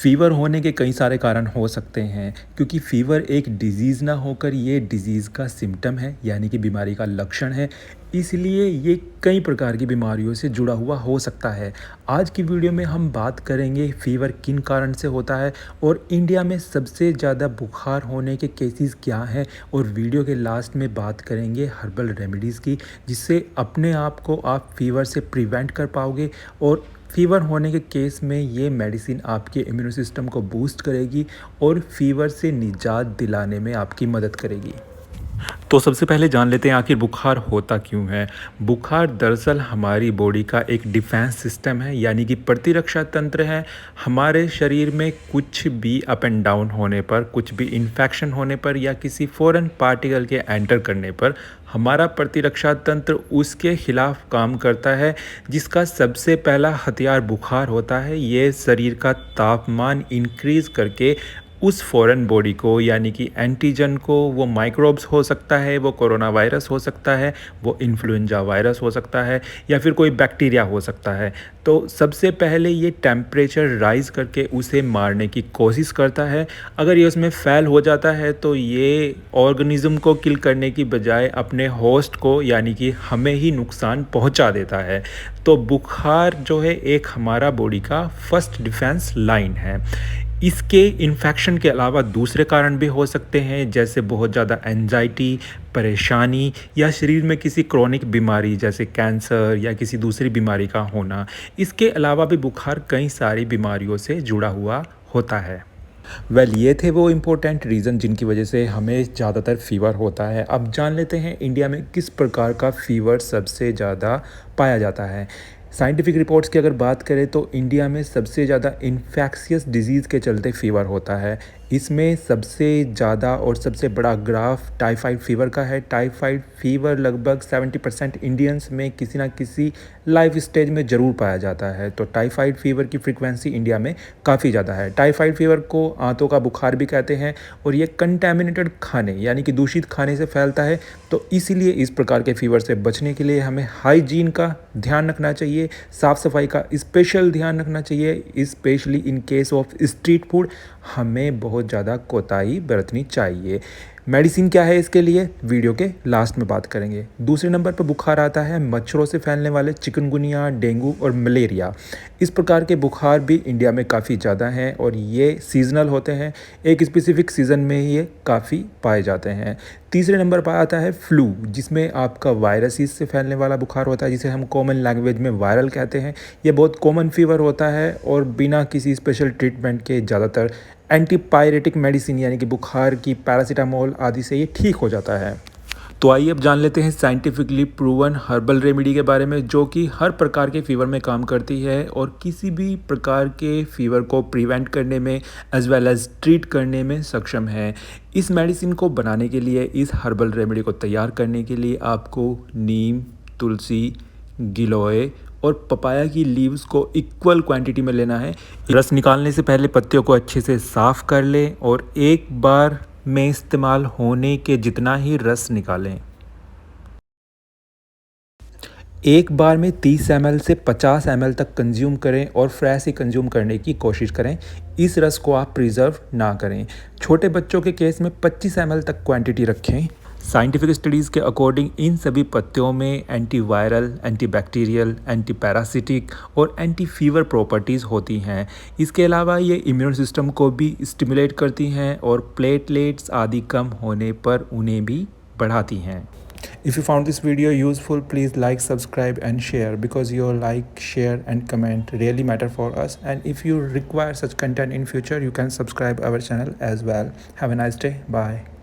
Fever होने के कई सारे कारण हो सकते हैं क्योंकि फ़ीवर एक डिज़ीज़ ना होकर ये डिज़ीज़ का सिम्पटम है यानी कि बीमारी का लक्षण है। इसलिए ये कई प्रकार की बीमारियों से जुड़ा हुआ हो सकता है। आज की वीडियो में हम बात करेंगे फ़ीवर किन कारण से होता है और इंडिया में सबसे ज़्यादा बुखार होने के केसेस क्या हैं, और वीडियो के लास्ट में बात करेंगे हर्बल रेमेडीज़ की, जिससे अपने आप को आप फ़ीवर से प्रिवेंट कर पाओगे। और फ़ीवर होने के केस में ये मेडिसिन आपके इम्यून सिस्टम को बूस्ट करेगी और फ़ीवर से निजात दिलाने में आपकी मदद करेगी। तो सबसे पहले जान लेते हैं आखिर बुखार होता क्यों है। बुखार दरअसल हमारी बॉडी का एक डिफेंस सिस्टम है, यानी कि प्रतिरक्षा तंत्र है। हमारे शरीर में कुछ भी अप एंड डाउन होने पर, कुछ भी इन्फेक्शन होने पर या किसी फॉरेन पार्टिकल के एंटर करने पर हमारा प्रतिरक्षा तंत्र उसके खिलाफ काम करता है, जिसका सबसे पहला हथियार बुखार होता है। ये शरीर का तापमान इंक्रीज़ करके उस फॉरेन बॉडी को, यानी कि एंटीजन को, वो माइक्रोब्स हो सकता है, वो कोरोना वायरस हो सकता है, वो इन्फ्लुएंजा वायरस हो सकता है, या फिर कोई बैक्टीरिया हो सकता है। तो सबसे पहले ये टेम्परेचर राइज़ करके उसे मारने की कोशिश करता है। अगर ये उसमें फेल हो जाता है तो ये ऑर्गेनिज़्म को किल करने की बजाय अपने होस्ट को, यानी कि हमें ही नुकसान पहुंचा देता है। तो बुखार जो है एक हमारा बॉडी का फर्स्ट डिफेंस लाइन है। इसके इन्फेक्शन के अलावा दूसरे कारण भी हो सकते हैं, जैसे बहुत ज़्यादा एंजाइटी, परेशानी, या शरीर में किसी क्रोनिक बीमारी जैसे कैंसर या किसी दूसरी बीमारी का होना। इसके अलावा भी बुखार कई सारी बीमारियों से जुड़ा हुआ होता है। ये थे वो इम्पोर्टेंट रीज़न जिनकी वजह से हमें ज़्यादातर फ़ीवर होता है। अब जान लेते हैं इंडिया में किस प्रकार का फ़ीवर सबसे ज़्यादा पाया जाता है। साइंटिफिक रिपोर्ट्स की अगर बात करें तो इंडिया में सबसे ज़्यादा इन्फेक्शियस डिजीज़ के चलते फ़ीवर होता है। इसमें सबसे ज़्यादा और सबसे बड़ा ग्राफ टाइफाइड फ़ीवर का है। टाइफाइड फ़ीवर लगभग 70% इंडियंस में किसी ना किसी लाइफ स्टेज में ज़रूर पाया जाता है। तो टाइफाइड फ़ीवर की फ्रीक्वेंसी इंडिया में काफ़ी ज़्यादा है। टाइफाइड फ़ीवर को आंतों का बुखार भी कहते हैं, और ये कंटेमिनेटेड खाने यानी कि दूषित खाने से फैलता है। तो इसीलिए इस प्रकार के फ़ीवर से बचने के लिए हमें हाइजीन का ध्यान रखना चाहिए, साफ़ सफाई का स्पेशल ध्यान रखना चाहिए। Specially in case of street food हमें बहुत ज़्यादा कोताही बरतनी चाहिए। मेडिसिन क्या है इसके लिए, वीडियो के लास्ट में बात करेंगे। दूसरे नंबर पर बुखार आता है मच्छरों से फैलने वाले चिकनगुनिया, डेंगू और मलेरिया। इस प्रकार के बुखार भी इंडिया में काफ़ी ज़्यादा हैं और ये सीजनल होते हैं। एक स्पेसिफिक सीज़न में ही ये काफ़ी पाए जाते हैं। तीसरे नंबर पर आता है फ्लू, जिसमें आपका वायरसेस से फैलने वाला बुखार होता है, जिसे हम कॉमन लैंग्वेज में वायरल कहते हैं। ये बहुत कॉमन फीवर होता है और बिना किसी स्पेशल ट्रीटमेंट के ज़्यादातर एंटीपायरेटिक मेडिसिन यानी कि बुखार की पैरासीटामोल आदि से ये ठीक हो जाता है। तो आइए अब जान लेते हैं साइंटिफिकली प्रूवन हर्बल रेमेडी के बारे में, जो कि हर प्रकार के फ़ीवर में काम करती है और किसी भी प्रकार के फ़ीवर को प्रिवेंट करने में एज वेल एज ट्रीट करने में सक्षम है। इस मेडिसिन को बनाने के लिए, इस हर्बल रेमेडी को तैयार करने के लिए आपको नीम, तुलसी, गिलोय और पपाया की लीव्स को इक्वल क्वांटिटी में लेना है। रस निकालने से पहले पत्तियों को अच्छे से साफ़ कर लें और एक बार में इस्तेमाल होने के जितना ही रस निकालें। एक बार में 30 ml से 50 ml तक कंज्यूम करें और फ्रेश ही कंज्यूम करने की कोशिश करें। इस रस को आप प्रिजर्व ना करें। छोटे बच्चों के केस में 25 ml तक क्वांटिटी रखें। साइंटिफिक स्टडीज़ के अकॉर्डिंग इन सभी पत्तियों में एंटीवायरल, एंटीबैक्टीरियल, एंटीपैरासिटिक और एंटी फीवर प्रॉपर्टीज़ होती हैं। इसके अलावा ये इम्यून सिस्टम को भी स्टिमुलेट करती हैं और प्लेटलेट्स आदि कम होने पर उन्हें भी बढ़ाती हैं। If you found this video useful, please like, subscribe and share, because your like, share and comment really matter for us. And if you require such content in future, you can subscribe our channel as well. Have a nice day. Bye.